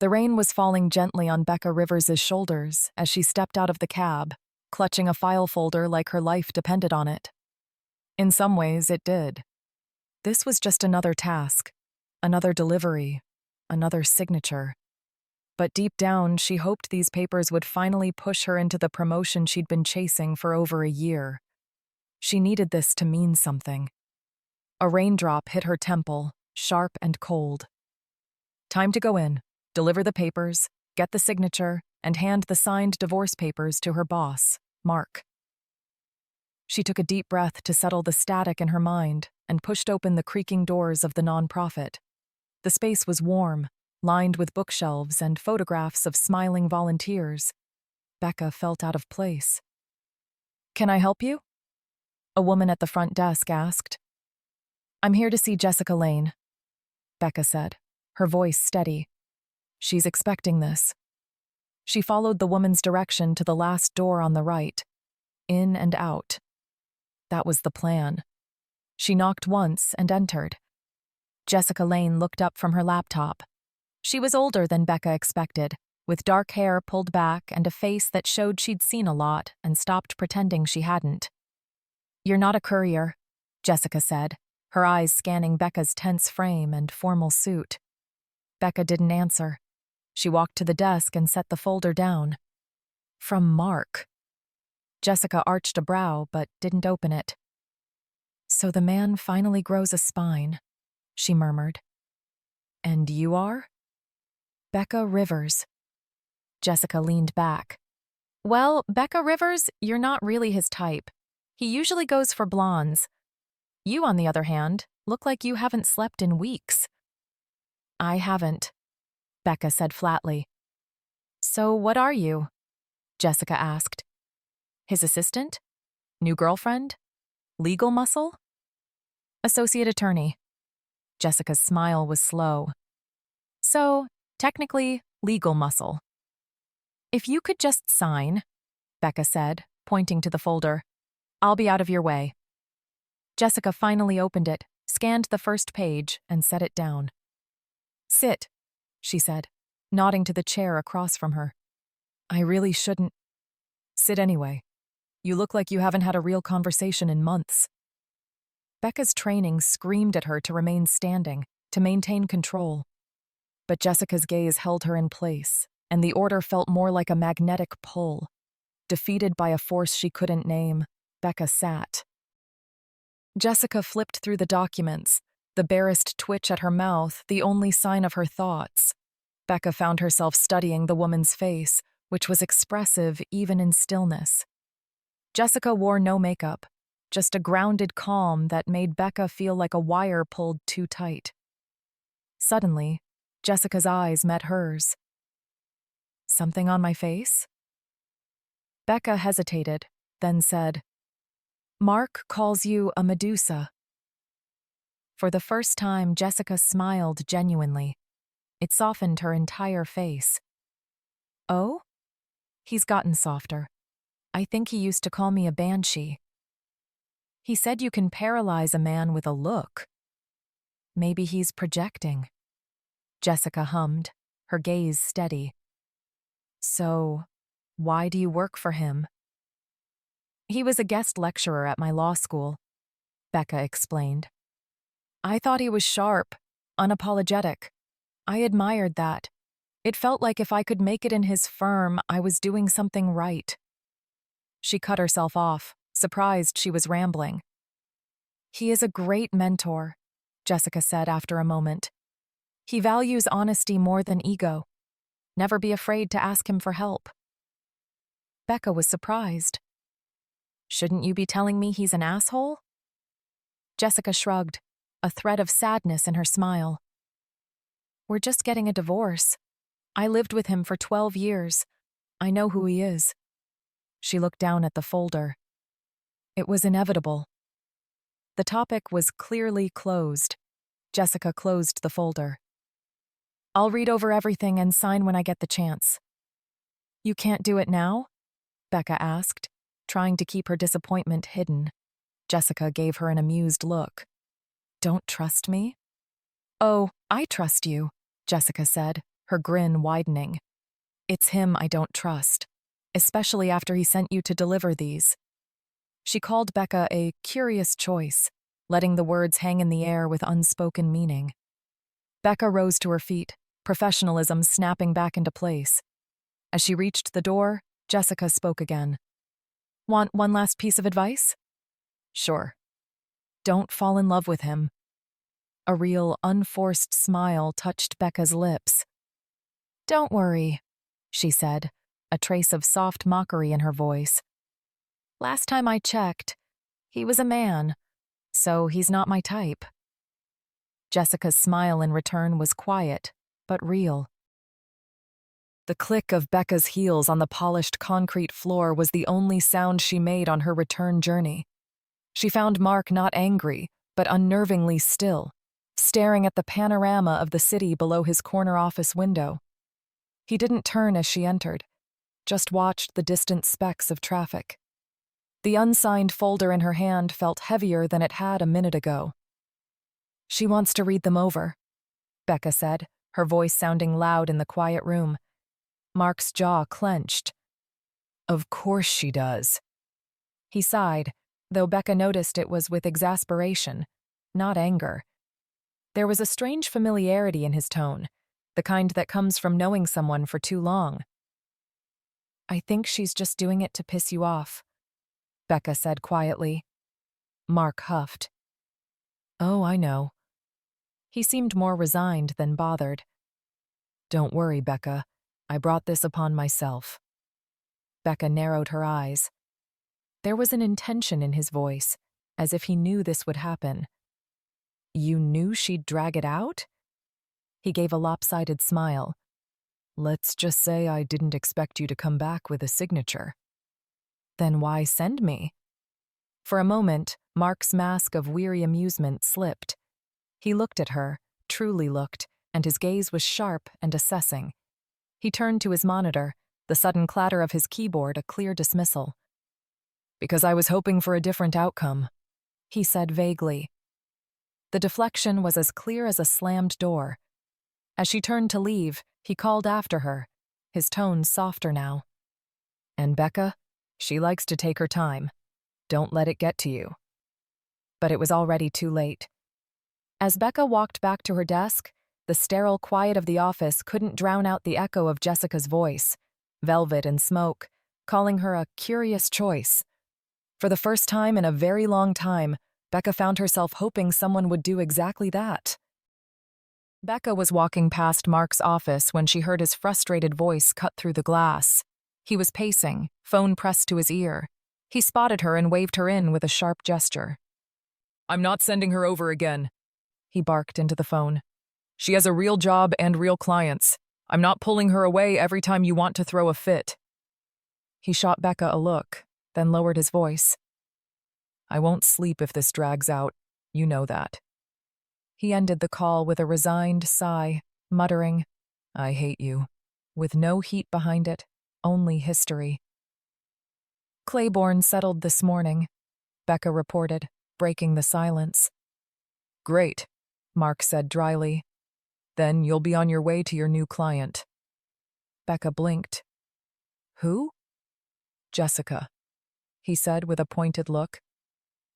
The rain was falling gently on Becca Rivers's shoulders as she stepped out of the cab, clutching a file folder like her life depended on it. In some ways, it did. This was just another task, another delivery, another signature. But deep down, she hoped these papers would finally push her into the promotion she'd been chasing for over a year. She needed this to mean something. A raindrop hit her temple, sharp and cold. Time to go in, deliver the papers, get the signature, and hand the signed divorce papers to her boss, Mark. She took a deep breath to settle the static in her mind and pushed open the creaking doors of the nonprofit. The space was warm, lined with bookshelves and photographs of smiling volunteers. Becca felt out of place. "Can I help you?" A woman at the front desk asked. "I'm here to see Jessica Lane," Becca said, her voice steady. "She's expecting this." She followed the woman's direction to the last door on the right. In and out. That was the plan. She knocked once and entered. Jessica Lane looked up from her laptop. She was older than Becca expected, with dark hair pulled back and a face that showed she'd seen a lot and stopped pretending she hadn't. "You're not a courier," Jessica said, her eyes scanning Becca's tense frame and formal suit. Becca didn't answer. She walked to the desk and set the folder down. From Mark. Jessica arched a brow but didn't open it. "So the man finally grows a spine," she murmured. "And you are?" "Becca Rivers." Jessica leaned back. "Well, Becca Rivers, you're not really his type. He usually goes for blondes. You, on the other hand, look like you haven't slept in weeks." "I haven't," Becca said flatly. "So what are you?" Jessica asked. "His assistant? New girlfriend? Legal muscle?" "Associate attorney." Jessica's smile was slow. "So, technically, legal muscle." "If you could just sign," Becca said, pointing to the folder, "I'll be out of your way." Jessica finally opened it, scanned the first page, and set it down. "Sit," she said, nodding to the chair across from her. "I really shouldn't." "Sit anyway. You look like you haven't had a real conversation in months." Becca's training screamed at her to remain standing, to maintain control. But Jessica's gaze held her in place, and the order felt more like a magnetic pull. Defeated by a force she couldn't name, Becca sat. Jessica flipped through the documents, the barest twitch at her mouth the only sign of her thoughts. Becca found herself studying the woman's face, which was expressive even in stillness. Jessica wore no makeup, just a grounded calm that made Becca feel like a wire pulled too tight. Suddenly, Jessica's eyes met hers. "Something on my face?" Becca hesitated, then said, "Mark calls you a Medusa." For the first time, Jessica smiled genuinely. It softened her entire face. "Oh?" "He's gotten softer. I think he used to call me a banshee." "He said you can paralyze a man with a look." "Maybe he's projecting." Jessica hummed, her gaze steady. "So, why do you work for him?" "He was a guest lecturer at my law school," Becca explained. "I thought he was sharp, unapologetic. I admired that. It felt like if I could make it in his firm, I was doing something right." She cut herself off, surprised she was rambling. "He is a great mentor," Jessica said after a moment. "He values honesty more than ego. Never be afraid to ask him for help." Becca was surprised. "Shouldn't you be telling me he's an asshole?" Jessica shrugged, a thread of sadness in her smile. "We're just getting a divorce. I lived with him for 12 years. I know who he is." She looked down at the folder. It was inevitable. The topic was clearly closed. Jessica closed the folder. "I'll read over everything and sign when I get the chance." "You can't do it now?" Becca asked, trying to keep her disappointment hidden. Jessica gave her an amused look. "Don't trust me?" "Oh, I trust you," Jessica said, her grin widening. It's him I don't trust, especially after he sent you to deliver these. She called Becca a curious choice, letting the words hang in the air with unspoken meaning. Becca rose to her feet, professionalism snapping back into place. As she reached the door, Jessica spoke again. Want one last piece of advice? Sure. Don't fall in love with him. A real, unforced smile touched Becca's lips. Don't worry, she said, a trace of soft mockery in her voice. Last time I checked, he was a man, so he's not my type. Jessica's smile in return was quiet, but real. The click of Becca's heels on the polished concrete floor was the only sound she made on her return journey. She found Mark not angry, but unnervingly still, staring at the panorama of the city below his corner office window. He didn't turn as she entered, just watched the distant specks of traffic. The unsigned folder in her hand felt heavier than it had a minute ago. She wants to read them over, Becca said, her voice sounding loud in the quiet room. Mark's jaw clenched. Of course she does. He sighed, though Becca noticed it was with exasperation, not anger. There was a strange familiarity in his tone, the kind that comes from knowing someone for too long. I think she's just doing it to piss you off, Becca said quietly. Mark huffed. Oh, I know. He seemed more resigned than bothered. Don't worry, Becca. I brought this upon myself. Becca narrowed her eyes. There was an intention in his voice, as if he knew this would happen. You knew she'd drag it out? He gave a lopsided smile. Let's just say I didn't expect you to come back with a signature. Then why send me? For a moment, Mark's mask of weary amusement slipped. He looked at her, truly looked, and his gaze was sharp and assessing. He turned to his monitor, the sudden clatter of his keyboard a clear dismissal. Because I was hoping for a different outcome, he said vaguely. The deflection was as clear as a slammed door. As she turned to leave, he called after her, his tone softer now. And Becca, she likes to take her time. Don't let it get to you. But it was already too late. As Becca walked back to her desk, the sterile quiet of the office couldn't drown out the echo of Jessica's voice, velvet and smoke, calling her a curious choice. For the first time in a very long time, Becca found herself hoping someone would do exactly that. Becca was walking past Mark's office when she heard his frustrated voice cut through the glass. He was pacing, phone pressed to his ear. He spotted her and waved her in with a sharp gesture. I'm not sending her over again, he barked into the phone. She has a real job and real clients. I'm not pulling her away every time you want to throw a fit. He shot Becca a look, then lowered his voice. I won't sleep if this drags out. You know that. He ended the call with a resigned sigh, muttering, I hate you, with no heat behind it, only history. Claiborne settled this morning, Becca reported, breaking the silence. Great, Mark said dryly. Then you'll be on your way to your new client. Becca blinked. Who? Jessica, he said with a pointed look.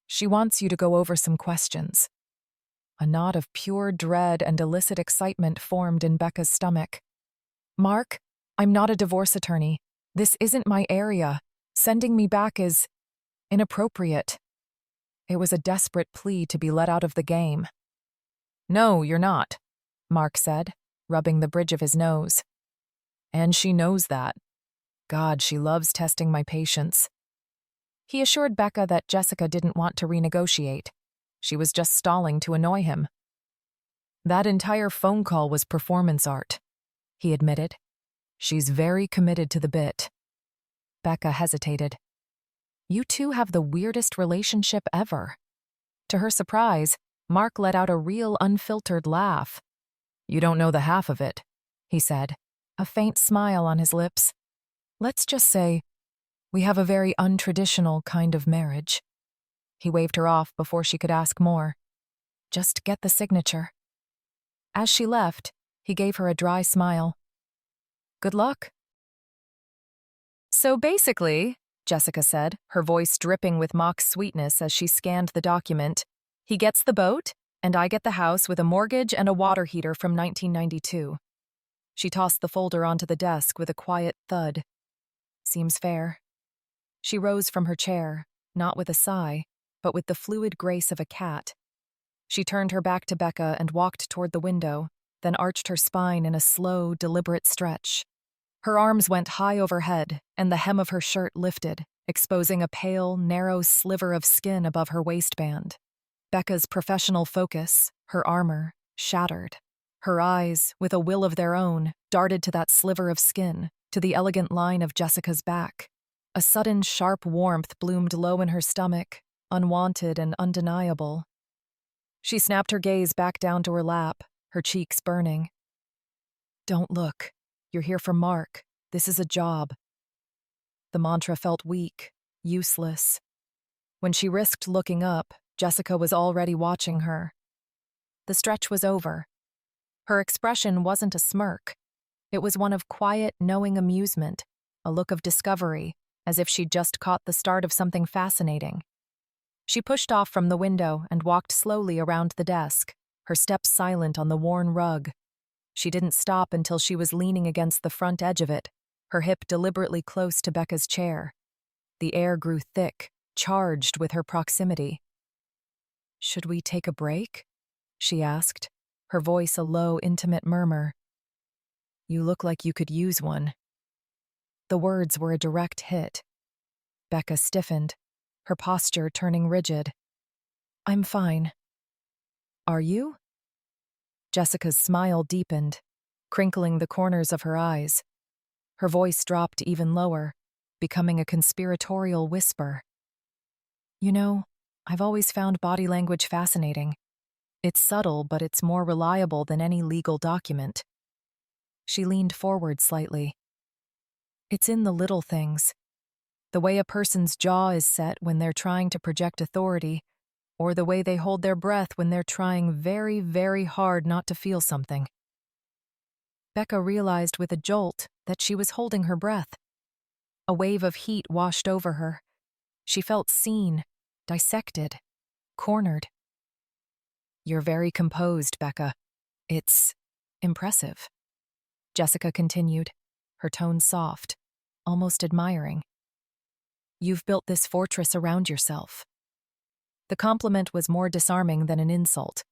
She wants you to go over some questions. A knot of pure dread and illicit excitement formed in Becca's stomach. Mark, I'm not a divorce attorney. This isn't my area. Sending me back is inappropriate. It was a desperate plea to be let out of the game. No, you're not, Mark said, rubbing the bridge of his nose. And she knows that. God, she loves testing my patience. He assured Becca that Jessica didn't want to renegotiate. She was just stalling to annoy him. That entire phone call was performance art, he admitted. She's very committed to the bit. Becca hesitated. You two have the weirdest relationship ever. To her surprise, Mark let out a real unfiltered laugh. You don't know the half of it, he said, a faint smile on his lips. Let's just say, we have a very untraditional kind of marriage. He waved her off before she could ask more. Just get the signature. As she left, he gave her a dry smile. Good luck. So basically, Jessica said, her voice dripping with mock sweetness as she scanned the document, he gets the boat, and I get the house with a mortgage and a water heater from 1992. She tossed the folder onto the desk with a quiet thud. Seems fair. She rose from her chair, not with a sigh, but with the fluid grace of a cat. She turned her back to Becca and walked toward the window, then arched her spine in a slow, deliberate stretch. Her arms went high overhead, and the hem of her shirt lifted, exposing a pale, narrow sliver of skin above her waistband. Becca's professional focus, her armor, shattered. Her eyes, with a will of their own, darted to that sliver of skin, to the elegant line of Jessica's back. A sudden, sharp warmth bloomed low in her stomach, unwanted and undeniable. She snapped her gaze back down to her lap, her cheeks burning. Don't look. You're here for Mark. This is a job. The mantra felt weak, useless. When she risked looking up, Jessica was already watching her. The stretch was over. Her expression wasn't a smirk. It was one of quiet, knowing amusement, a look of discovery, as if she'd just caught the start of something fascinating. She pushed off from the window and walked slowly around the desk, her steps silent on the worn rug. She didn't stop until she was leaning against the front edge of it, her hip deliberately close to Becca's chair. The air grew thick, charged with her proximity. "Should we take a break?" she asked, her voice a low, intimate murmur. "You look like you could use one." The words were a direct hit. Becca stiffened, her posture turning rigid. "I'm fine." "Are you?" Jessica's smile deepened, crinkling the corners of her eyes. Her voice dropped even lower, becoming a conspiratorial whisper. "You know, I've always found body language fascinating. It's subtle, but it's more reliable than any legal document." She leaned forward slightly. "It's in the little things. The way a person's jaw is set when they're trying to project authority, or the way they hold their breath when they're trying very, very hard not to feel something." Becca realized with a jolt that she was holding her breath. A wave of heat washed over her. She felt seen, dissected, cornered. "You're very composed, Becca. It's impressive," Jessica continued, her tone soft, almost admiring. "You've built this fortress around yourself." The compliment was more disarming than an insult.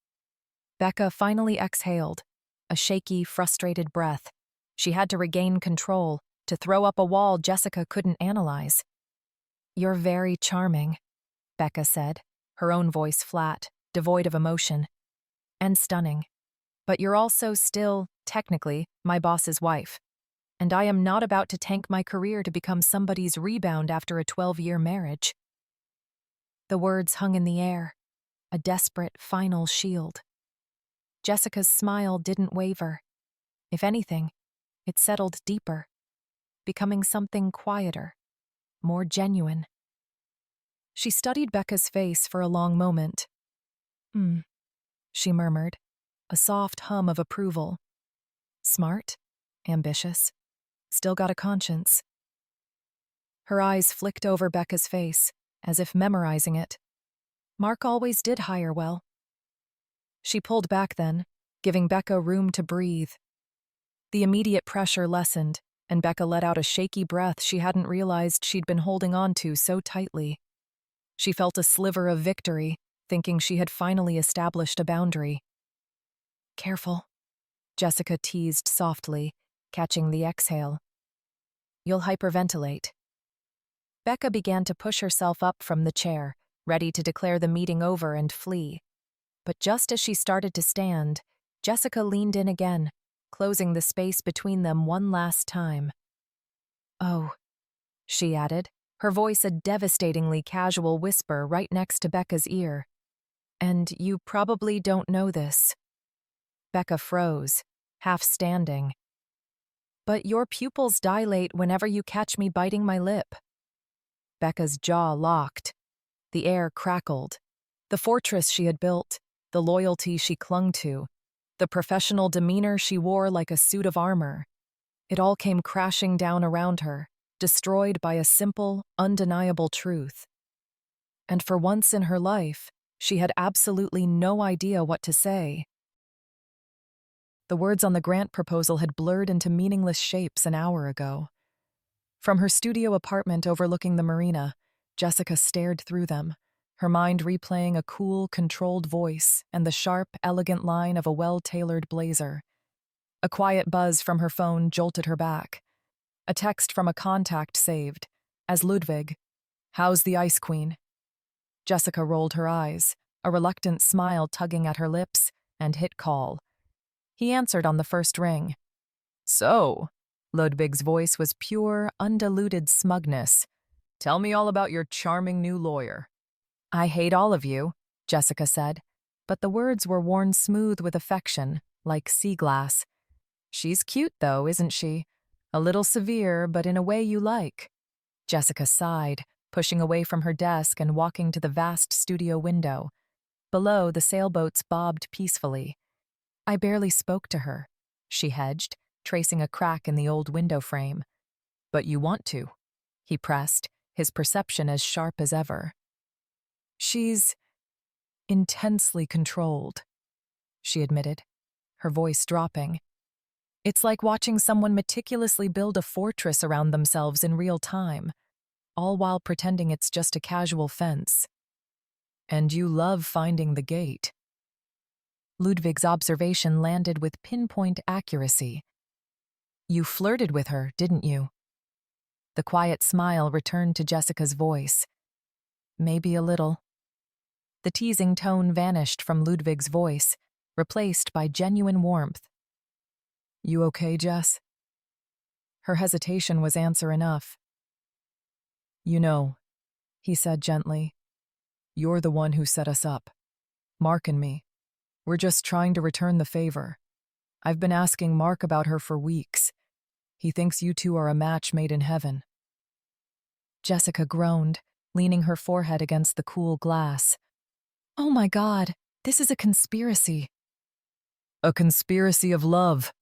Becca finally exhaled, a shaky, frustrated breath. She had to regain control, to throw up a wall Jessica couldn't analyze. "You're very charming," Becca said, her own voice flat, devoid of emotion. "And stunning. But you're also still, technically, my boss's wife. And I am not about to tank my career to become somebody's rebound after a 12-year marriage." The words hung in the air, a desperate, final shield. Jessica's smile didn't waver. If anything, it settled deeper, becoming something quieter, more genuine. She studied Becca's face for a long moment. She murmured, a soft hum of approval. "Smart, ambitious, still got a conscience." Her eyes flicked over Becca's face, as if memorizing it. Mark always did hire well. She pulled back then, giving Becca room to breathe. The immediate pressure lessened, and Becca let out a shaky breath she hadn't realized she'd been holding on to so tightly. She felt a sliver of victory, thinking she had finally established a boundary. "Careful," Jessica teased softly, catching the exhale. "You'll hyperventilate." Becca began to push herself up from the chair, ready to declare the meeting over and flee. But just as she started to stand, Jessica leaned in again, closing the space between them one last time. "Oh," she added, her voice a devastatingly casual whisper right next to Becca's ear. "And you probably don't know this." Becca froze, half standing. "But your pupils dilate whenever you catch me biting my lip." Becca's jaw locked. The air crackled. The fortress she had built, the loyalty she clung to, the professional demeanor she wore like a suit of armor. It all came crashing down around her, destroyed by a simple, undeniable truth. And for once in her life, she had absolutely no idea what to say. The words on the grant proposal had blurred into meaningless shapes an hour ago. From her studio apartment overlooking the marina, Jessica stared through them, her mind replaying a cool, controlled voice and the sharp, elegant line of a well-tailored blazer. A quiet buzz from her phone jolted her back. A text from a contact saved, as Ludwig, "How's the Ice Queen?" Jessica rolled her eyes, a reluctant smile tugging at her lips, and hit call. He answered on the first ring. "So," Ludwig's voice was pure, undiluted smugness. "Tell me all about your charming new lawyer." "I hate all of you," Jessica said, but the words were worn smooth with affection, like sea glass. "She's cute, though, isn't she? A little severe, but in a way you like." Jessica sighed, pushing away from her desk and walking to the vast studio window. Below, the sailboats bobbed peacefully. "I barely spoke to her," she hedged, tracing a crack in the old window frame. "But you want to," he pressed, his perception as sharp as ever. "She's intensely controlled," she admitted, her voice dropping. "It's like watching someone meticulously build a fortress around themselves in real time, all while pretending it's just a casual fence. And you love finding the gate." Ludwig's observation landed with pinpoint accuracy. "You flirted with her, didn't you?" The quiet smile returned to Jessica's voice. "Maybe a little." The teasing tone vanished from Ludwig's voice, replaced by genuine warmth. "You okay, Jess?" Her hesitation was answer enough. "You know," he said gently, "you're the one who set us up. Mark and me. We're just trying to return the favor. I've been asking Mark about her for weeks. He thinks you two are a match made in heaven." Jessica groaned, leaning her forehead against the cool glass. "Oh my God, this is a conspiracy." "A conspiracy of love,"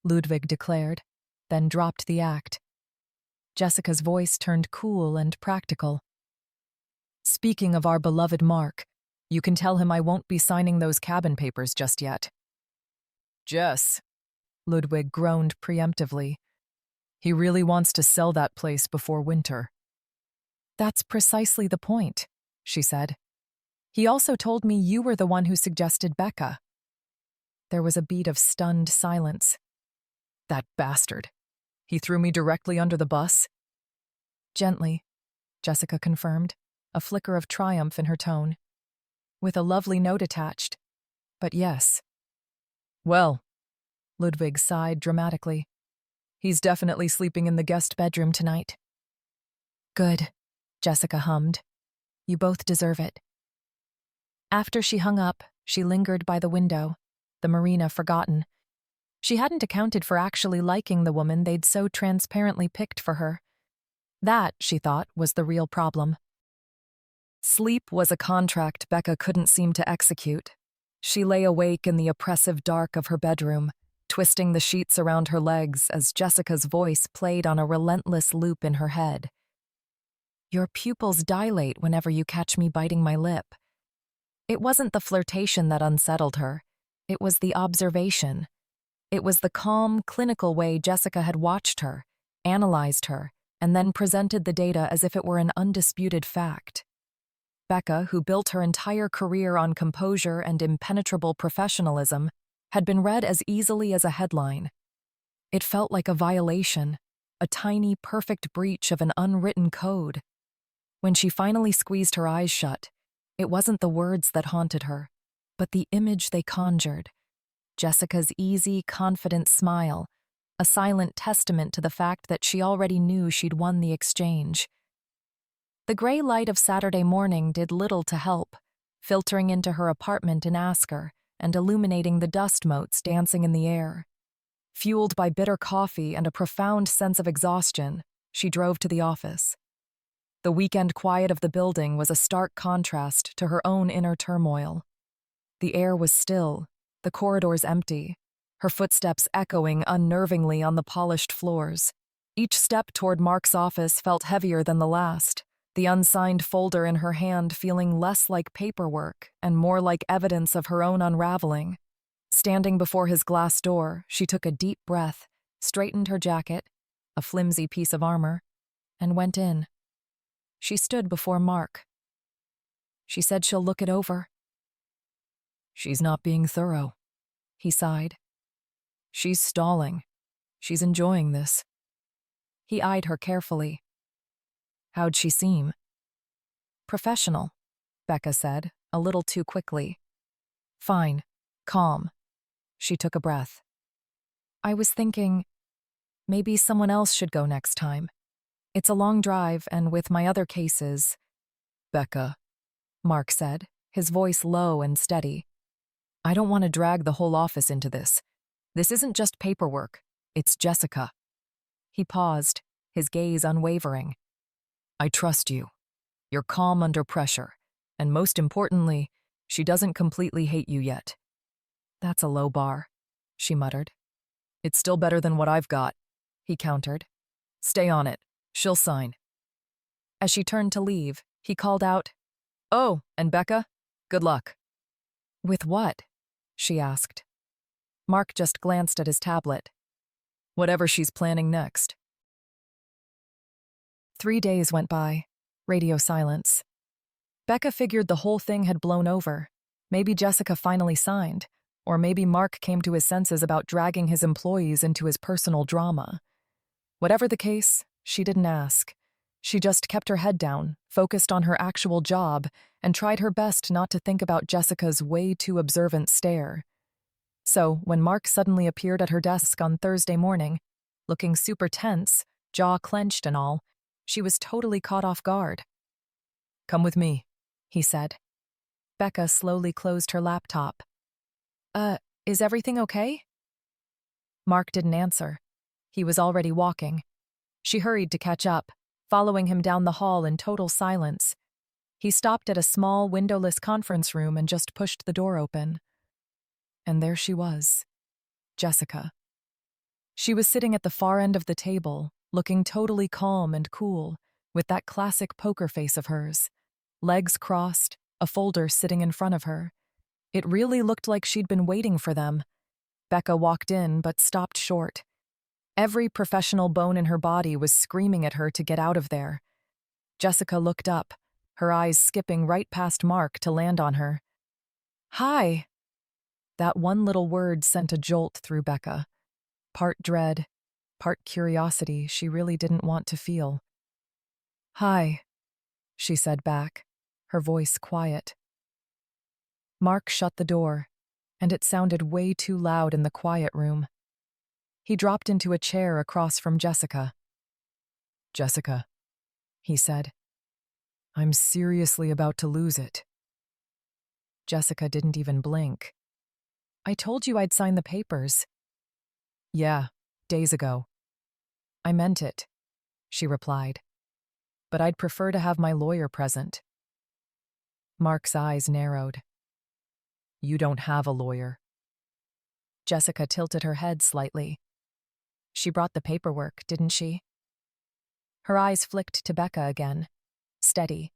Ludwig declared, then dropped the act. Jessica's voice turned cool and practical. "Speaking of our beloved Mark, you can tell him I won't be signing those cabin papers just yet." "Jess," Ludwig groaned preemptively, "he really wants to sell that place before winter." "That's precisely the point," she said. "He also told me you were the one who suggested Becca." There was a beat of stunned silence. "That bastard. He threw me directly under the bus?" "Gently," Jessica confirmed, a flicker of triumph in her tone. "With a lovely note attached. But yes." "Well," Ludwig sighed dramatically, "he's definitely sleeping in the guest bedroom tonight." "Good," Jessica hummed. "You both deserve it." After she hung up, she lingered by the window, the marina forgotten. She hadn't accounted for actually liking the woman they'd so transparently picked for her. That, she thought, was the real problem. Sleep was a contract Becca couldn't seem to execute. She lay awake in the oppressive dark of her bedroom, twisting the sheets around her legs as Jessica's voice played on a relentless loop in her head. "Your pupils dilate whenever you catch me biting my lip." It wasn't the flirtation that unsettled her. It was the observation. It was the calm, clinical way Jessica had watched her, analyzed her, and then presented the data as if it were an undisputed fact. Becca, who built her entire career on composure and impenetrable professionalism, had been read as easily as a headline. It felt like a violation, a tiny, perfect breach of an unwritten code. When she finally squeezed her eyes shut, it wasn't the words that haunted her, but the image they conjured. Jessica's easy, confident smile, a silent testament to the fact that she already knew she'd won the exchange. The gray light of Saturday morning did little to help, filtering into her apartment in Asker and illuminating the dust motes dancing in the air. Fueled by bitter coffee and a profound sense of exhaustion, she drove to the office. The weekend quiet of the building was a stark contrast to her own inner turmoil. The air was still, the corridors empty, her footsteps echoing unnervingly on the polished floors. Each step toward Mark's office felt heavier than the last, the unsigned folder in her hand feeling less like paperwork and more like evidence of her own unraveling. Standing before his glass door, she took a deep breath, straightened her jacket, a flimsy piece of armor, and went in. She stood before Mark. She said she'll look it over. She's not being thorough, He sighed. she's stalling. She's enjoying this. He eyed her carefully. How'd she seem? Professional, Becca said, a little too quickly. Fine. Calm. She took a breath. I was thinking, maybe someone else should go next time. It's a long drive, and with my other cases. Becca, Mark said, his voice low and steady. I don't want to drag the whole office into this. This isn't just paperwork. It's Jessica. He paused, his gaze unwavering. I trust you. You're calm under pressure. And most importantly, she doesn't completely hate you yet. That's a low bar, she muttered. It's still better than what I've got, he countered. Stay on it. She'll sign. As she turned to leave, he called out, Oh, and Becca, good luck. With what? She asked. Mark just glanced at his tablet. Whatever she's planning next. 3 days went by. Radio silence. Becca figured the whole thing had blown over. Maybe Jessica finally signed, or maybe Mark came to his senses about dragging his employees into his personal drama. Whatever the case, she didn't ask. She just kept her head down, focused on her actual job, and tried her best not to think about Jessica's way too observant stare. So, when Mark suddenly appeared at her desk on Thursday morning, looking super tense, jaw clenched and all, she was totally caught off guard. Come with me, he said. Becca slowly closed her laptop. Is everything okay? Mark didn't answer. He was already walking. She hurried to catch up, following him down the hall in total silence. He stopped at a small, windowless conference room and just pushed the door open. And there she was, Jessica. She was sitting at the far end of the table, looking totally calm and cool, with that classic poker face of hers. Legs crossed, a folder sitting in front of her. It really looked like she'd been waiting for them. Becca walked in, but stopped short. Every professional bone in her body was screaming at her to get out of there. Jessica looked up, her eyes skipping right past Mark to land on her. Hi. That one little word sent a jolt through Becca. Part dread, part curiosity she really didn't want to feel. Hi, she said back, her voice quiet. Mark shut the door, and it sounded way too loud in the quiet room. He dropped into a chair across from Jessica. Jessica, he said. I'm seriously about to lose it. Jessica didn't even blink. I told you I'd sign the papers. Yeah, days ago. I meant it, she replied. But I'd prefer to have my lawyer present. Mark's eyes narrowed. You don't have a lawyer. Jessica tilted her head slightly. She brought the paperwork, didn't she? Her eyes flicked to Becca again, steady,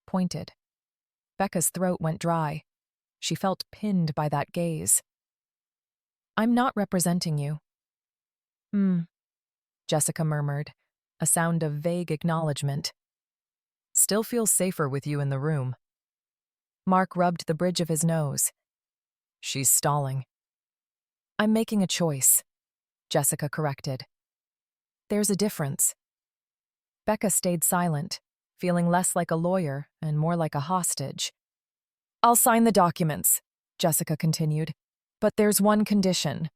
pointed. Becca's throat went dry. She felt pinned by that gaze. I'm not representing you. Jessica murmured, a sound of vague acknowledgement. Still feels safer with you in the room. Mark rubbed the bridge of his nose. She's stalling. I'm making a choice, Jessica corrected. There's a difference. Becca stayed silent, feeling less like a lawyer and more like a hostage. I'll sign the documents, Jessica continued, but there's one condition.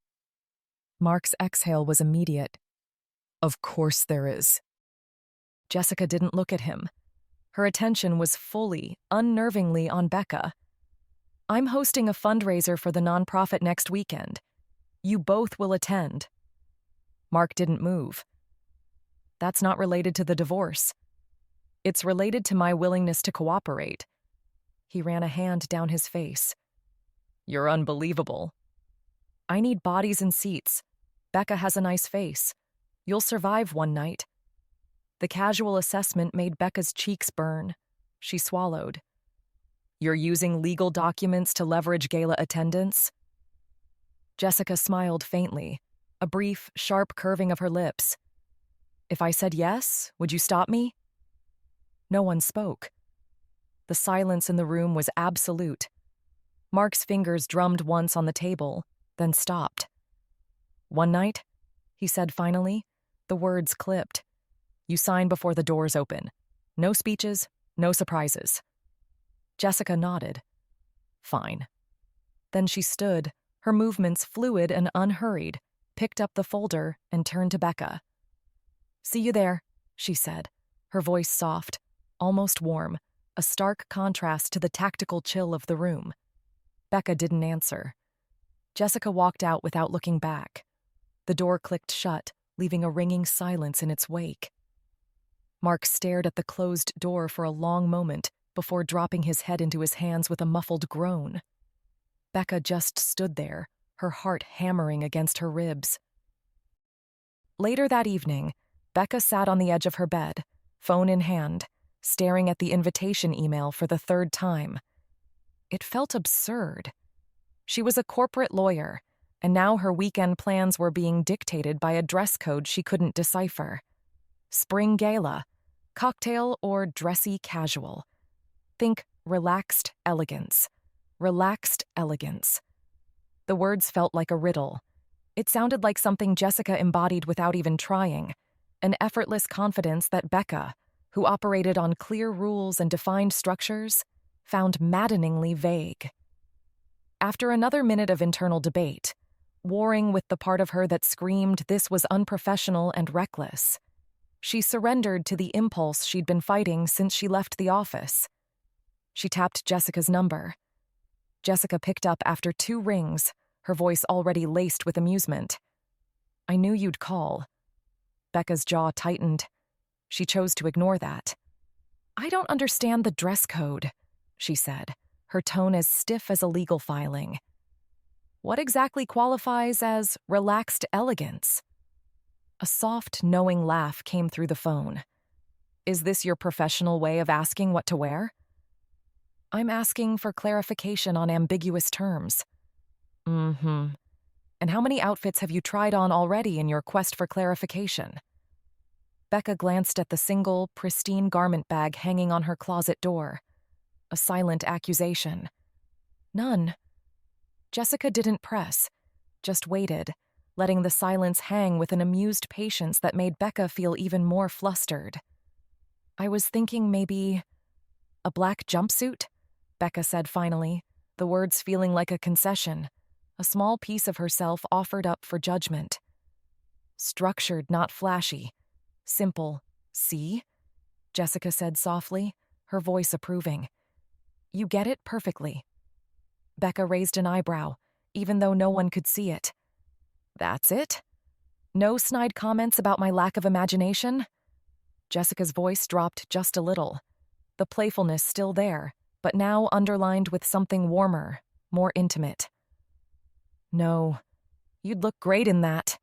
Mark's exhale was immediate. Of course there is. Jessica didn't look at him. Her attention was fully, unnervingly on Becca. I'm hosting a fundraiser for the nonprofit next weekend. You both will attend. Mark didn't move. That's not related to the divorce. It's related to my willingness to cooperate. He ran a hand down his face. You're unbelievable. I need bodies and seats. Becca has a nice face. You'll survive one night. The casual assessment made Becca's cheeks burn. She swallowed. You're using legal documents to leverage gala attendance? Jessica smiled faintly, a brief, sharp curving of her lips. If I said yes, would you stop me? No one spoke. The silence in the room was absolute. Mark's fingers drummed once on the table, then stopped. One night, he said finally, the words clipped. You sign before the doors open. No speeches, no surprises. Jessica nodded. Fine. Then she stood, her movements fluid and unhurried, picked up the folder and turned to Becca. See you there, she said, her voice soft, almost warm, a stark contrast to the tactical chill of the room. Becca didn't answer. Jessica walked out without looking back. The door clicked shut, leaving a ringing silence in its wake. Mark stared at the closed door for a long moment before dropping his head into his hands with a muffled groan. Becca just stood there, her heart hammering against her ribs. Later that evening, Becca sat on the edge of her bed, phone in hand, staring at the invitation email for the third time. It felt absurd. She was a corporate lawyer, and now her weekend plans were being dictated by a dress code she couldn't decipher. Spring gala, cocktail or dressy casual. Think relaxed elegance. Relaxed elegance. The words felt like a riddle. It sounded like something Jessica embodied without even trying, an effortless confidence that Becca, who operated on clear rules and defined structures, found maddeningly vague. After another minute of internal debate, warring with the part of her that screamed this was unprofessional and reckless, she surrendered to the impulse she'd been fighting since she left the office. She tapped Jessica's number. Jessica picked up after 2 rings, her voice already laced with amusement. I knew you'd call. Becca's jaw tightened. She chose to ignore that. I don't understand the dress code, she said, her tone as stiff as a legal filing. What exactly qualifies as relaxed elegance? A soft, knowing laugh came through the phone. Is this your professional way of asking what to wear? I'm asking for clarification on ambiguous terms. Mm-hmm. And how many outfits have you tried on already in your quest for clarification? Becca glanced at the single, pristine garment bag hanging on her closet door. A silent accusation. None. Jessica didn't press, just waited, letting the silence hang with an amused patience that made Becca feel even more flustered. I was thinking maybe a black jumpsuit, Becca said finally, the words feeling like a concession, a small piece of herself offered up for judgment. Structured, not flashy. Simple. See? Jessica said softly, her voice approving. You get it perfectly. Becca raised an eyebrow, even though no one could see it. That's it? No snide comments about my lack of imagination? Jessica's voice dropped just a little. The playfulness still there, but now underlined with something warmer, more intimate. No, you'd look great in that.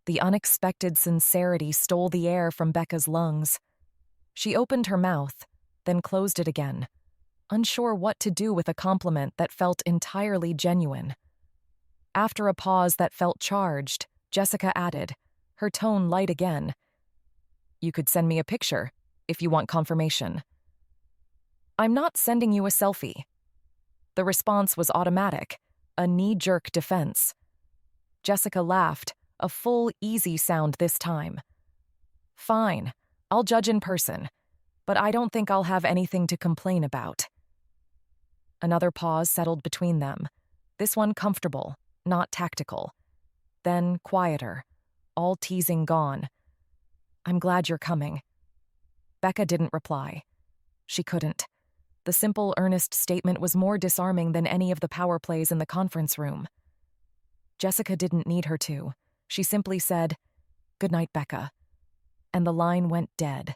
The unexpected sincerity stole the air from Becca's lungs. She opened her mouth, then closed it again, unsure what to do with a compliment that felt entirely genuine. After a pause that felt charged, Jessica added, her tone light again. You could send me a picture, if you want confirmation. I'm not sending you a selfie. The response was automatic, a knee-jerk defense. Jessica laughed, a full, easy sound this time. Fine, I'll judge in person, but I don't think I'll have anything to complain about. Another pause settled between them, this one comfortable, not tactical. Then quieter, all teasing gone. I'm glad you're coming. Becca didn't reply. She couldn't. The simple, earnest statement was more disarming than any of the power plays in the conference room. Jessica didn't need her to. She simply said, "Good night, Becca." And the line went dead,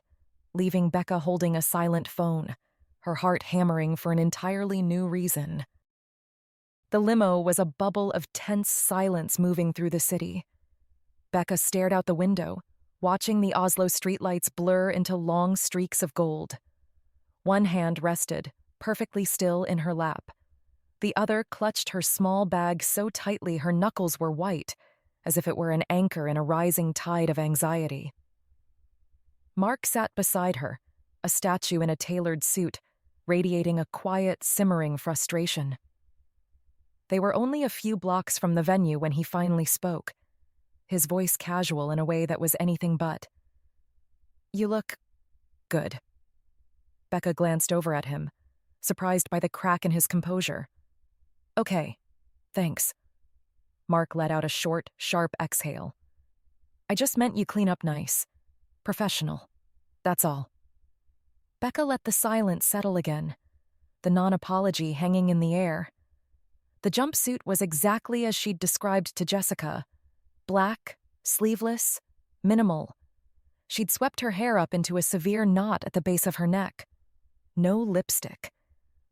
leaving Becca holding a silent phone, her heart hammering for an entirely new reason. The limo was a bubble of tense silence moving through the city. Becca stared out the window, watching the Oslo streetlights blur into long streaks of gold. One hand rested, perfectly still, in her lap. The other clutched her small bag so tightly her knuckles were white, as if it were an anchor in a rising tide of anxiety. Mark sat beside her, a statue in a tailored suit, radiating a quiet, simmering frustration. They were only a few blocks from the venue when he finally spoke, his voice casual in a way that was anything but. "You look good." Becca glanced over at him, surprised by the crack in his composure. "Okay, thanks." Mark let out a short, sharp exhale. "I just meant you clean up nice. Professional. That's all." Becca let the silence settle again, the non-apology hanging in the air. The jumpsuit was exactly as she'd described to Jessica. Black, sleeveless, minimal. She'd swept her hair up into a severe knot at the base of her neck. No lipstick.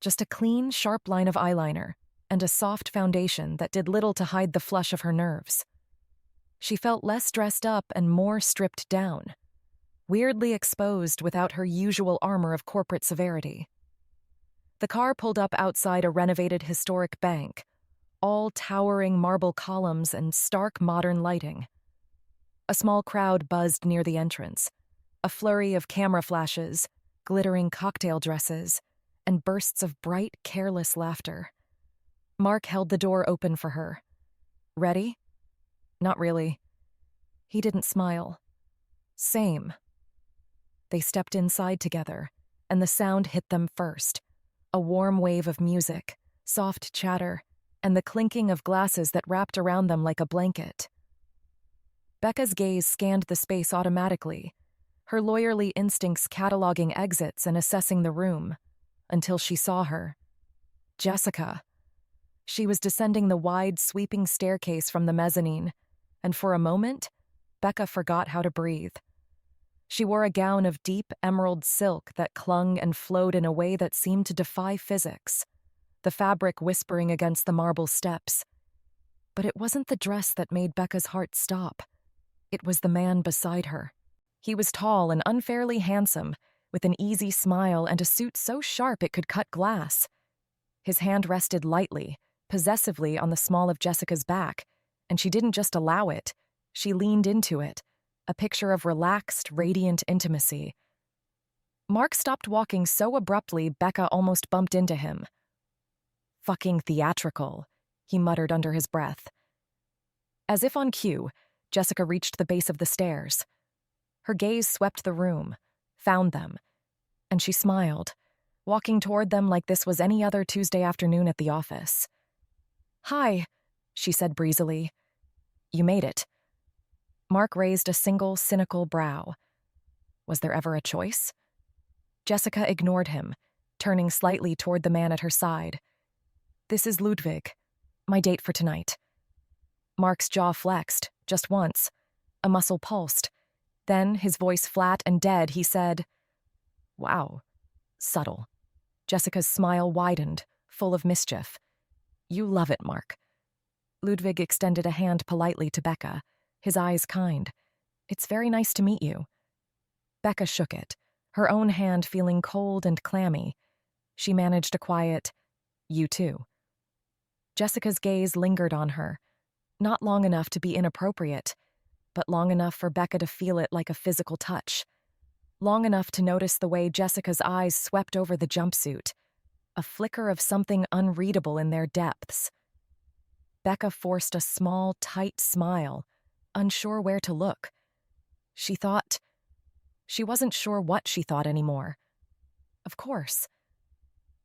Just a clean, sharp line of eyeliner and a soft foundation that did little to hide the flush of her nerves. She felt less dressed up and more stripped down, weirdly exposed without her usual armor of corporate severity. The car pulled up outside a renovated historic bank, all towering marble columns and stark modern lighting. A small crowd buzzed near the entrance, a flurry of camera flashes, glittering cocktail dresses, and bursts of bright, careless laughter. Mark held the door open for her. "Ready?" "Not really." He didn't smile. "Same." They stepped inside together, and the sound hit them first. A warm wave of music, soft chatter, and the clinking of glasses that wrapped around them like a blanket. Becca's gaze scanned the space automatically, her lawyerly instincts cataloging exits and assessing the room, until she saw her. Jessica. She was descending the wide, sweeping staircase from the mezzanine, and for a moment, Becca forgot how to breathe. She wore a gown of deep emerald silk that clung and flowed in a way that seemed to defy physics, the fabric whispering against the marble steps. But it wasn't the dress that made Becca's heart stop. It was the man beside her. He was tall and unfairly handsome, with an easy smile and a suit so sharp it could cut glass. His hand rested lightly, possessively on the small of Jessica's back, and she didn't just allow it, she leaned into it, a picture of relaxed, radiant intimacy. Mark stopped walking so abruptly Becca almost bumped into him. "Fucking theatrical," he muttered under his breath. As if on cue, Jessica reached the base of the stairs. Her gaze swept the room, found them, and she smiled, walking toward them like this was any other Tuesday afternoon at the office. "Hi," she said breezily. "You made it." Mark raised a single, cynical brow. Was there ever a choice? Jessica ignored him, turning slightly toward the man at her side. "This is Ludwig, my date for tonight." Mark's jaw flexed, just once. A muscle pulsed. Then, his voice flat and dead, he said, "Wow, subtle." Jessica's smile widened, full of mischief. "You love it, Mark." Ludwig extended a hand politely to Becca, his eyes kind. "It's very nice to meet you." Becca shook it, her own hand feeling cold and clammy. She managed a quiet, "You too." Jessica's gaze lingered on her, not long enough to be inappropriate, but long enough for Becca to feel it like a physical touch. Long enough to notice the way Jessica's eyes swept over the jumpsuit, a flicker of something unreadable in their depths. Becca forced a small, tight smile, unsure where to look. She wasn't sure what she thought anymore. Of course.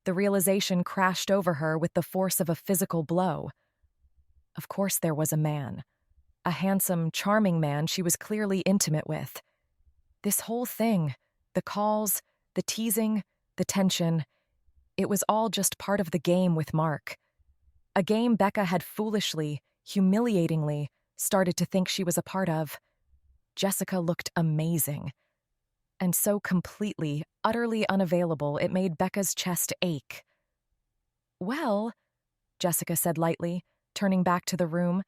The realization crashed over her with the force of a physical blow. Of course there was a man. A handsome, charming man she was clearly intimate with. This whole thing, the calls, the teasing, the tension, it was all just part of the game with Mark. A game Becca had foolishly, humiliatingly, started to think she was a part of. Jessica looked amazing. And so completely, utterly unavailable it made Becca's chest ache. "Well," Jessica said lightly, turning back to the room.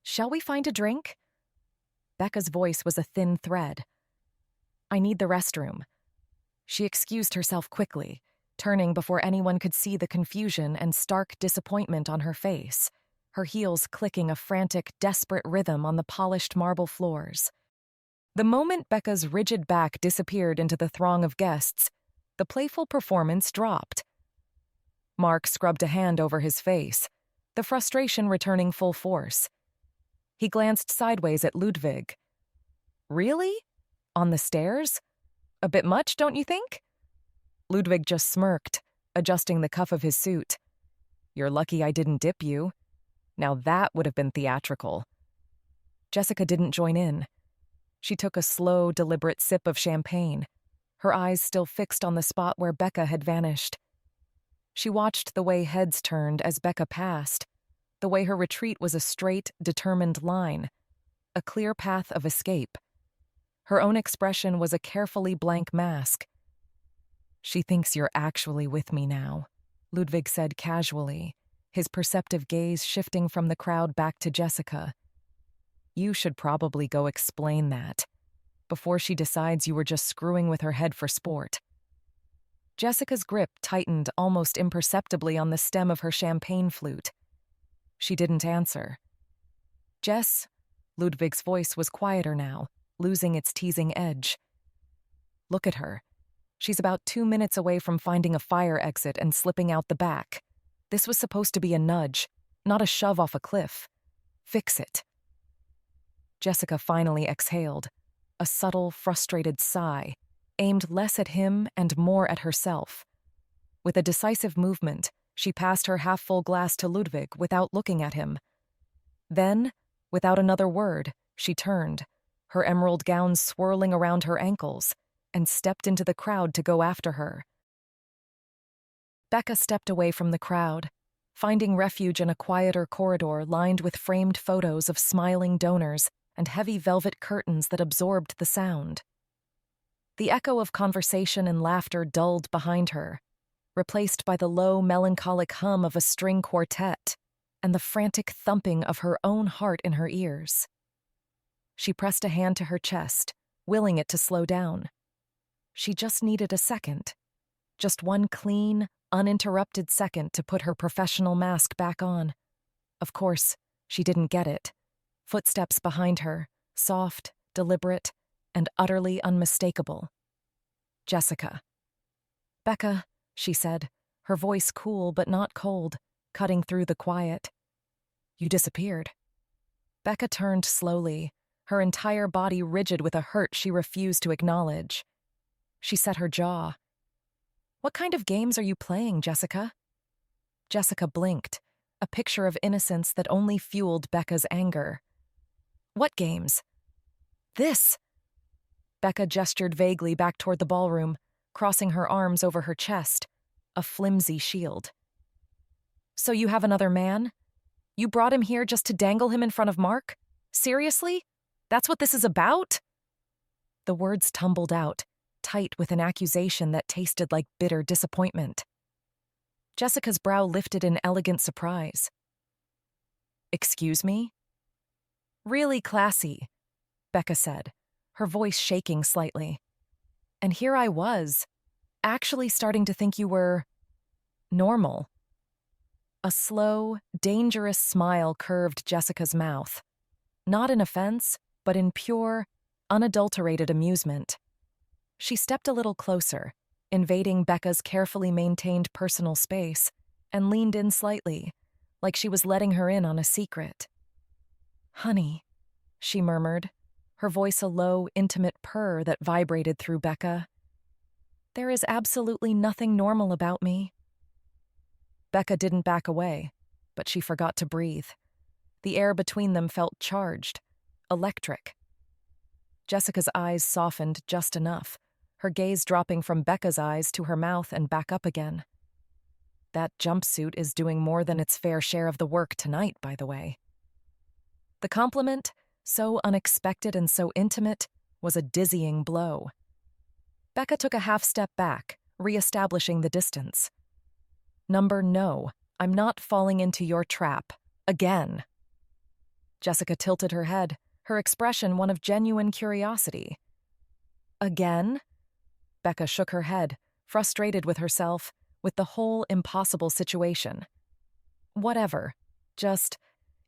"Shall we find a drink?" Becca's voice was a thin thread. "I need the restroom." She excused herself quickly, turning before anyone could see the confusion and stark disappointment on her face, her heels clicking a frantic, desperate rhythm on the polished marble floors. The moment Becca's rigid back disappeared into the throng of guests, the playful performance dropped. Mark scrubbed a hand over his face, the frustration returning full force. He glanced sideways at Ludwig. "Really? On the stairs? A bit much, don't you think?" Ludwig just smirked, adjusting the cuff of his suit. "You're lucky I didn't dip you. Now that would have been theatrical." Jessica didn't join in. She took a slow, deliberate sip of champagne, her eyes still fixed on the spot where Becca had vanished. She watched the way heads turned as Becca passed, the way her retreat was a straight, determined line, a clear path of escape. Her own expression was a carefully blank mask. "She thinks you're actually with me now," Ludwig said casually, his perceptive gaze shifting from the crowd back to Jessica. "You should probably go explain that, before she decides you were just screwing with her head for sport." Jessica's grip tightened almost imperceptibly on the stem of her champagne flute. She didn't answer. "Jess," Ludwig's voice was quieter now, losing its teasing edge. "Look at her. She's about 2 minutes away from finding a fire exit and slipping out the back. This was supposed to be a nudge, not a shove off a cliff. Fix it." Jessica finally exhaled, a subtle, frustrated sigh, aimed less at him and more at herself. With a decisive movement, she passed her half-full glass to Ludwig without looking at him. Then, without another word, she turned, her emerald gown swirling around her ankles, and stepped into the crowd to go after her. Becca stepped away from the crowd, finding refuge in a quieter corridor lined with framed photos of smiling donors and heavy velvet curtains that absorbed the sound. The echo of conversation and laughter dulled behind her, replaced by the low, melancholic hum of a string quartet and the frantic thumping of her own heart in her ears. She pressed a hand to her chest, willing it to slow down. She just needed a second. Just one clean, uninterrupted second to put her professional mask back on. Of course, she didn't get it. Footsteps behind her, soft, deliberate, and utterly unmistakable. Jessica. "Becca," she said, her voice cool but not cold, cutting through the quiet. "You disappeared." Becca turned slowly, her entire body rigid with a hurt she refused to acknowledge. She set her jaw. "What kind of games are you playing, Jessica?" Jessica blinked, a picture of innocence that only fueled Becca's anger. "What games?" "This." Becca gestured vaguely back toward the ballroom, crossing her arms over her chest, a flimsy shield. "So you have another man? You brought him here just to dangle him in front of Mark? Seriously? That's what this is about?" The words tumbled out, tight with an accusation that tasted like bitter disappointment. Jessica's brow lifted in elegant surprise. "Excuse me?" "Really classy," Becca said, her voice shaking slightly. "And here I was, actually starting to think you were normal." A slow, dangerous smile curved Jessica's mouth, not in offense, but in pure, unadulterated amusement. She stepped a little closer, invading Becca's carefully maintained personal space, and leaned in slightly, like she was letting her in on a secret. "Honey," she murmured, her voice a low, intimate purr that vibrated through Becca. "There is absolutely nothing normal about me." Becca didn't back away, but she forgot to breathe. The air between them felt charged, electric. Jessica's eyes softened just enough, her gaze dropping from Becca's eyes to her mouth and back up again. "That jumpsuit is doing more than its fair share of the work tonight, by the way." The compliment, so unexpected and so intimate, was a dizzying blow. Becca took a half step back, reestablishing the distance. "Number no, I'm not falling into your trap. Again. Jessica tilted her head, her expression one of genuine curiosity. Again? Becca shook her head, frustrated with herself, with the whole impossible situation. Whatever. Just,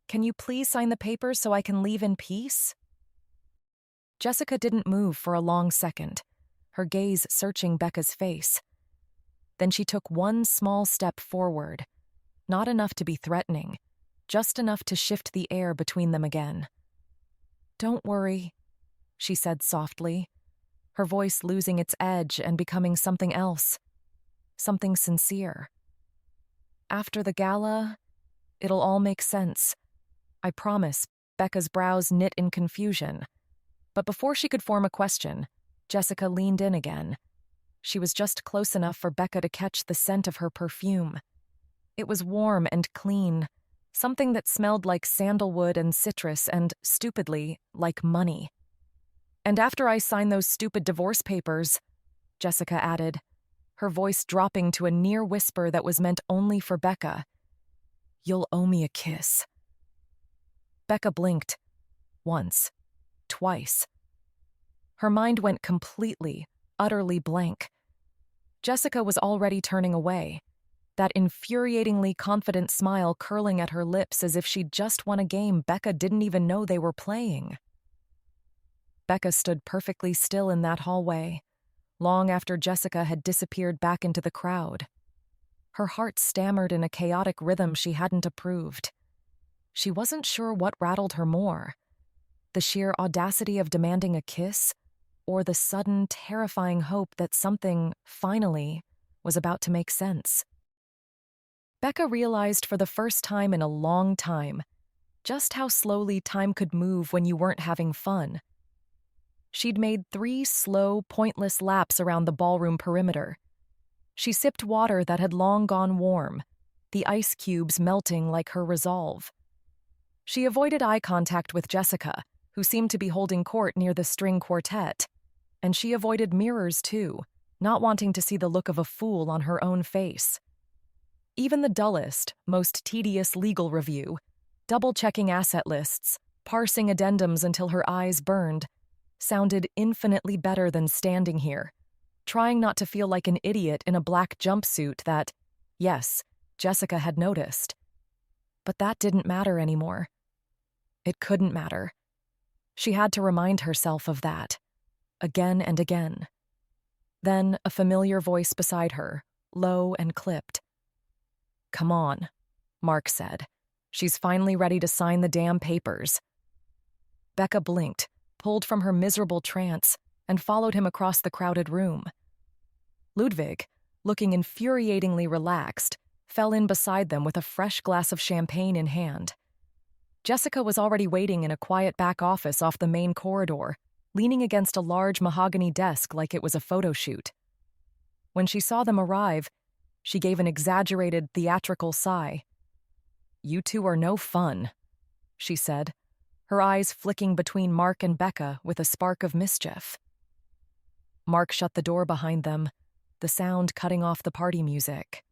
can you please sign the papers so I can leave in peace? Jessica didn't move for a long second, her gaze searching Becca's face. Then she took one small step forward, not enough to be threatening, just enough to shift the air between them again. Don't worry, she said softly, her voice losing its edge and becoming something else, something sincere. After the gala, it'll all make sense. I promise. Becca's brows knit in confusion. But before she could form a question, Jessica leaned in again. She was just close enough for Becca to catch the scent of her perfume. It was warm and clean, something that smelled like sandalwood and citrus and, stupidly, like money. And after I sign those stupid divorce papers, Jessica added, her voice dropping to a near whisper that was meant only for Becca, you'll owe me a kiss. Becca blinked. Once. Twice. Her mind went completely, utterly blank. Jessica was already turning away, that infuriatingly confident smile curling at her lips as if she'd just won a game Becca didn't even know they were playing. Becca stood perfectly still in that hallway, long after Jessica had disappeared back into the crowd. Her heart stammered in a chaotic rhythm she hadn't approved. She wasn't sure what rattled her more, the sheer audacity of demanding a kiss, or the sudden, terrifying hope that something, finally, was about to make sense. Becca realized for the first time in a long time just how slowly time could move when you weren't having fun. She'd made 3 slow, pointless laps around the ballroom perimeter. She sipped water that had long gone warm, the ice cubes melting like her resolve. She avoided eye contact with Jessica, who seemed to be holding court near the string quartet, and she avoided mirrors too, not wanting to see the look of a fool on her own face. Even the dullest, most tedious legal review, double-checking asset lists, parsing addendums until her eyes burned, sounded infinitely better than standing here, trying not to feel like an idiot in a black jumpsuit that, yes, Jessica had noticed. But that didn't matter anymore. It couldn't matter. She had to remind herself of that, again and again. Then a familiar voice beside her, low and clipped. Come on, Mark said. She's finally ready to sign the damn papers. Becca blinked, pulled from her miserable trance, and followed him across the crowded room. Ludwig, looking infuriatingly relaxed, fell in beside them with a fresh glass of champagne in hand. Jessica was already waiting in a quiet back office off the main corridor, leaning against a large mahogany desk like it was a photo shoot. When she saw them arrive, she gave an exaggerated, theatrical sigh. You two are no fun, she said, her eyes flicking between Mark and Becca with a spark of mischief. Mark shut the door behind them, the sound cutting off the party music.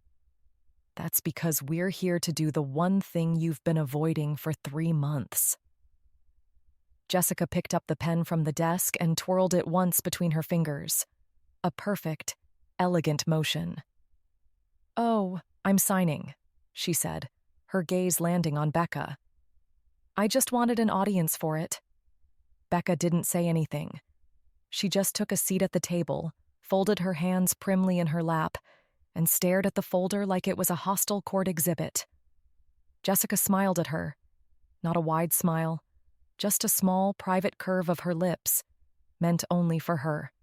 That's because we're here to do the one thing you've been avoiding for 3 months. Jessica picked up the pen from the desk and twirled it once between her fingers. A perfect, elegant motion. Oh, I'm signing, she said, her gaze landing on Becca. I just wanted an audience for it. Becca didn't say anything. She just took a seat at the table, folded her hands primly in her lap, and stared at the folder like it was a hostile court exhibit. Jessica smiled at her. Not a wide smile, just a small, private curve of her lips, meant only for her.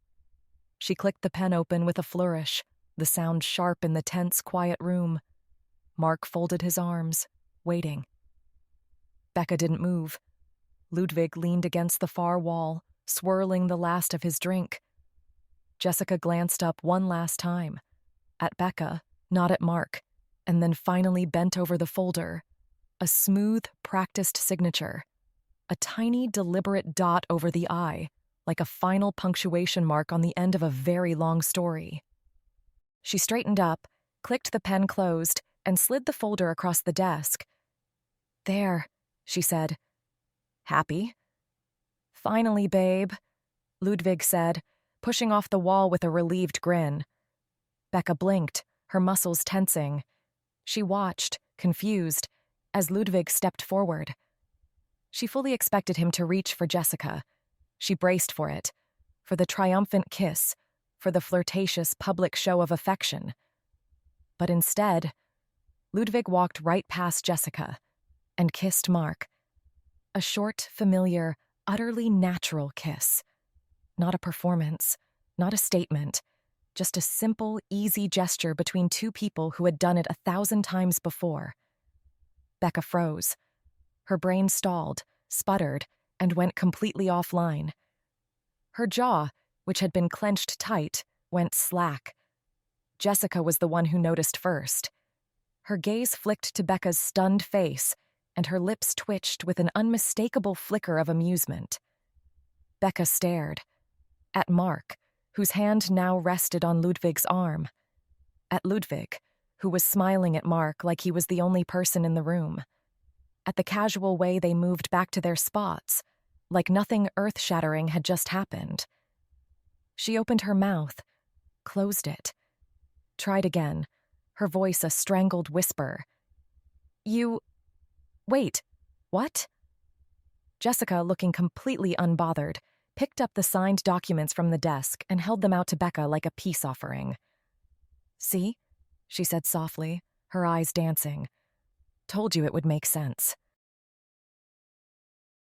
She clicked the pen open with a flourish, the sound sharp in the tense, quiet room. Mark folded his arms, waiting. Becca didn't move. Ludwig leaned against the far wall, swirling the last of his drink. Jessica glanced up one last time, at Becca, not at Mark, and then finally bent over the folder. A smooth, practiced signature. A tiny, deliberate dot over the I, like a final punctuation mark on the end of a very long story. She straightened up, clicked the pen closed, and slid the folder across the desk. "There," she said. "Happy?" "Finally, babe," Ludwig said, pushing off the wall with a relieved grin. Becca blinked, her muscles tensing. She watched, confused, as Ludwig stepped forward. She fully expected him to reach for Jessica. She braced for it, for the triumphant kiss, for the flirtatious public show of affection. But instead, Ludwig walked right past Jessica and kissed Mark. A short, familiar, utterly natural kiss. Not a performance, not a statement, just a simple, easy gesture between two people who had done it 1,000 times before. Becca froze. Her brain stalled, sputtered, and went completely offline. Her jaw, which had been clenched tight, went slack. Jessica was the one who noticed first. Her gaze flicked to Becca's stunned face, and her lips twitched with an unmistakable flicker of amusement. Becca stared. At Mark, whose hand now rested on Ludwig's arm. At Ludwig, who was smiling at Mark like he was the only person in the room. At the casual way they moved back to their spots, like nothing earth-shattering had just happened. She opened her mouth, closed it. Tried again, her voice a strangled whisper. Wait, what?" Jessica, looking completely unbothered, picked up the signed documents from the desk and held them out to Becca like a peace offering. "See?" she said softly, her eyes dancing. "Told you it would make sense."